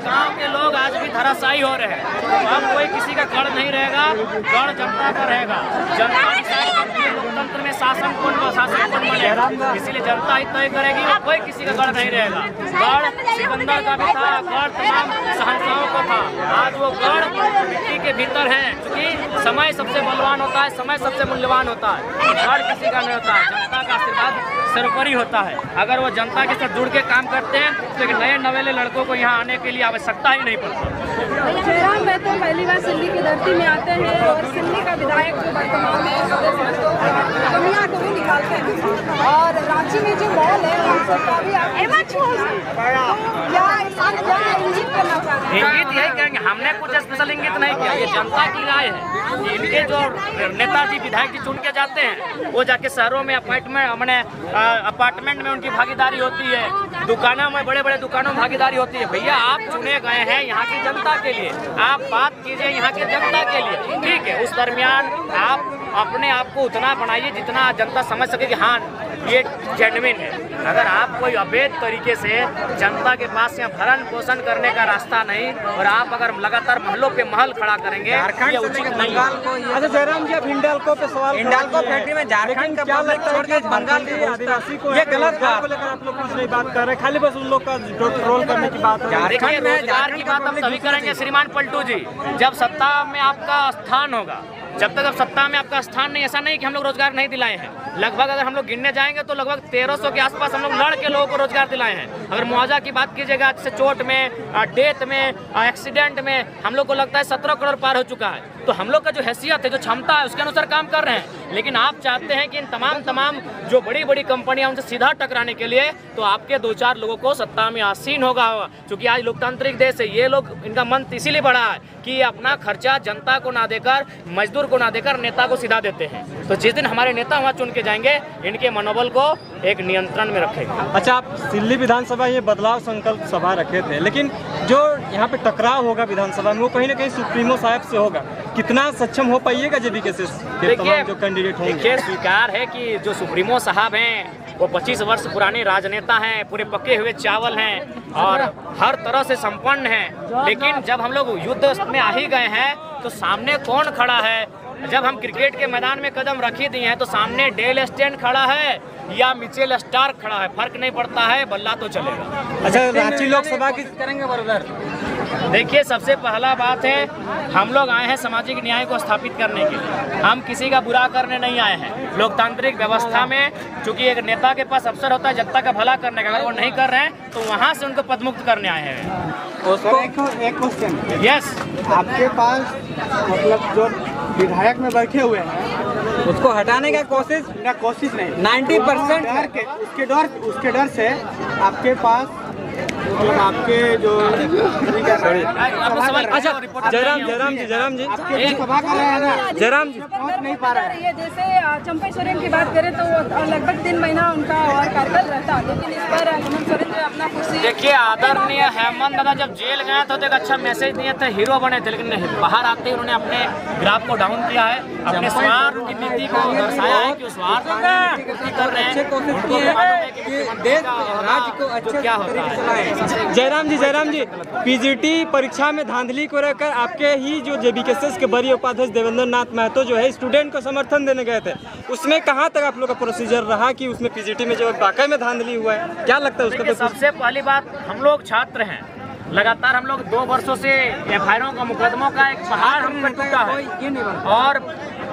गाँव के लोग आज भी धराशायी हो रहे हैं। तो अब कोई किसी का गढ़ नहीं रहेगा, गढ़ जनता का रहेगा। जनता लोकतंत्र में शासन कौन बनेगा, इसीलिए जनता ही तय करेगी और कोई किसी का गढ़ नहीं रहेगा। गढ़ सिकंदर का भी था, गढ़ तमाम शहंशाहों को था। आज वो गढ़ मिट्टी के भीतर है, क्योंकि समय सबसे बलवान होता है, समय सबसे मूल्यवान होता है। गढ़ किसी का नहीं होता है, जनता का आशीर्वाद सर्वोपरि होता है। अगर वो जनता के साथ जुड़ के काम करते हैं तो एक नए नवेले लड़कों को यहाँ आने के लिए आवश्यकता ही नहीं पड़ती। जयराम मैं तो पहली बार सिल्ली की धरती में आते हैं और सिल्ली का विधायक जो वर्तमान में कमियाँ को भी निकालते हैं, और रांची में जो मॉल है उसका भी इंगित करना चाह रहे हैं। इंगित यही करेंगे, हमने कुछ स्पेशल इंगित नहीं किया, ये जनता की राय है। इनके जो नेताजी विधायक जी चुन के जाते हैं वो जाके शहरों में अपार्टमेंट में उनकी भागीदारी होती है, दुकानों में बड़े बड़े दुकानों में भागीदारी होती है। भैया आप चुने गए हैं यहाँ की जनता के लिए, आप बात कीजिए यहाँ की जनता के लिए, ठीक है। उस दरमियान आप अपने आप को उतना बनाइए जितना जनता समझ सके कि हाँ ये जेन्युइन है। अगर आप कोई अवैध तरीके से जनता के पास यहाँ भरण पोषण करने का रास्ता नहीं, और आप अगर लगातार महलों पे महल खड़ा करेंगे ये उचित नहीं है। अच्छा जयराम जी, अब हिंडाल्को पे सवाल, हिंडाल्को फैक्ट्री में झारखंड का क्या लगता है कि बंगाल के आदिवासी को ये गलत बात को लेकर आप लोग कुछ नहीं बात कर रहे, खाली बस उन लोग का रोल करने की बात है। देखिए रोजगार की बात हम तभी करेंगे श्रीमान पलटू जी जब सत्ता में आपका स्थान होगा। जब तक अब सत्ता में आपका स्थान नहीं, ऐसा नहीं कि हम लोग रोजगार नहीं दिलाए हैं। लगभग अगर हम लोग गिनने जाएंगे तो लगभग 1300 के आसपास हम लोग लड़ के लोगों को रोजगार दिलाए हैं। अगर मुआवजा की बात कीजिएगा, जैसे चोट में, डेथ में, एक्सीडेंट में हम लोग को लगता है 17 करोड़ पार हो चुका है। तो हम लोग का जो हैसियत है, जो क्षमता है, उसके अनुसार काम कर रहे हैं। लेकिन आप चाहते हैं कि इन तमाम जो बड़ी बड़ी कंपनियां उनसे सीधा टकराने के लिए तो आपके 2-4 लोगों को सत्ता में आसीन होगा। क्योंकि आज लोकतांत्रिक देश है, ये लोग इनका मन इसीलिए बढ़ा है कि अपना खर्चा जनता को ना देकर, मजदूर को ना देकर नेता को सीधा देते हैं। तो जिस दिन हमारे नेता वहाँ चुन के जाएंगे, इनके मनोबल को एक नियंत्रण में रखेगा। अच्छा, आप सिल्ली विधानसभा ये बदलाव संकल्प सभा रखे थे, लेकिन जो यहाँ पे टकराव होगा विधानसभा में वो कहीं ना कहीं सुप्रीमो साहब से होगा। कितना सक्षम हो पाइएगा जेबीके से जो कैंडिडेट होंगे? देखिए स्वीकार है कि जो सुप्रीमो साहब हैं वो 25 वर्ष पुराने राजनेता हैं, पूरे पके हुए चावल हैं और हर तरह से संपन्न हैं। लेकिन जब हम लोग युद्ध में आ ही गए हैं तो सामने कौन खड़ा है? जब हम क्रिकेट के मैदान में कदम रख ही दिए हैं तो सामने डेल स्टेन खड़ा है या मिचेल स्टार्क खड़ा है, फर्क नहीं पड़ता है, बल्ला तो चलेगा। अच्छा, रांची लोकसभा की करेंगे बरदर? देखिए सबसे पहला बात है, हम लोग आए हैं सामाजिक न्याय को स्थापित करने के लिए, हम किसी का बुरा करने नहीं आए हैं। लोकतांत्रिक व्यवस्था में चूंकि एक नेता के पास अवसर होता है जनता का भला करने का, अगर वो नहीं कर रहे हैं तो वहाँ से उनको पदमुक्त करने आए हैं। उसको एक क्वेश्चन, यस, आपके पास मतलब जो विधायक में बैठे हुए हैं उसको हटाने का कोशिश नहीं, 90% उसके डर से आपके पास मतलब आपके जो अच्छा जयराम जी सभा कर रहे हैं ना, जयराम जी पहुंच नहीं पा रहा है। जैसे चंपा सोरेन की बात करें तो लगभग 3 महीना उनका और कार्यकाल रहता, लेकिन इस पर हेमंत सोरेन जो अपना कुर्सी। देखिए आदरणीय हेमंत दादा जब जेल गए थे तो एक अच्छा मैसेज दिए थे, हीरो बने थे, लेकिन बाहर आते ही उन्होंने अपने ग्राफ को डाउन किया है, अपने स्वार्थ की नीति को दर्शाया है कि स्वार्थ कर रहे हैं, क्या होता है। जयराम जी पीजीटी परीक्षा में धांधली को लेकर आपके ही जो जेबीकेएस के वरीय उपाध्यक्ष देवेंद्र नाथ महतो जो है स्टूडेंट को समर्थन देने गए थे, उसमें कहां तक आप लोग का प्रोसीजर रहा कि उसमें पीजीटी में जो वाकई में धांधली हुआ है, क्या लगता है उसका? तो सबसे पहली बात, हम लोग छात्र हैं, लगातार हम लोग 2 वर्षों से एफआईआरों का मुकदमों का एक पहाड़ हम पर टूटा है, और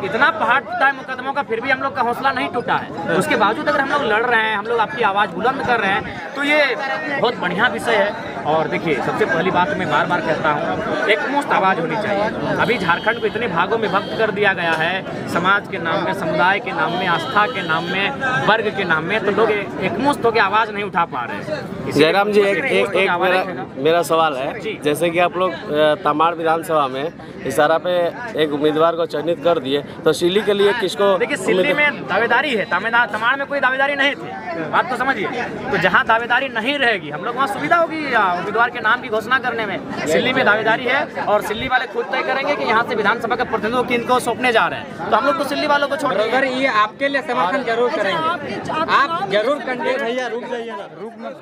इतना पहाड़ टूटा है मुकदमों का, फिर भी हम लोग का हौसला नहीं टूटा है। उसके बावजूद अगर हम लोग लड़ रहे हैं, हम लोग आपकी आवाज़ बुलंद कर रहे हैं, तो ये बहुत बढ़िया विषय है। और देखिए सबसे पहली बात मैं बार बार कहता हूँ, एकमुश्त आवाज़ होनी चाहिए। अभी झारखंड को इतने भागों में भक्त कर दिया गया है, समाज के नाम में, समुदाय के नाम में, आस्था के नाम में, वर्ग के नाम में, तो लोग एकमुश्त होकर आवाज़ नहीं उठा पा रहे हैं। जयराम जी एक मेरा सवाल है, जैसे कि आप लोग तमाड़ विधानसभा में इशारा पे एक उम्मीदवार को चयनित कर दिए, तो सिल्ली के लिए किसको? देखिए सिल्ली में दावेदारी है, तमाड़ में कोई दावेदारी नहीं थी, बात तो समझिए। तो जहाँ दावेदारी नहीं रहेगी हम लोग वहाँ सुविधा होगी उम्मीदवार के नाम की घोषणा करने में। सिल्ली में दावेदारी है और सिल्ली वाले खुद तय करेंगे कि यहाँ से विधानसभा का प्रतिनिधित्व किनको सौंपने जा रहे हैं, तो हम लोग तो सिल्ली वालों को छोड़ अगर ये आपके लिए समर्थन जरूर करेंगे, आप जरूर कंडे भैया रुक जाइए ना, रुक मत।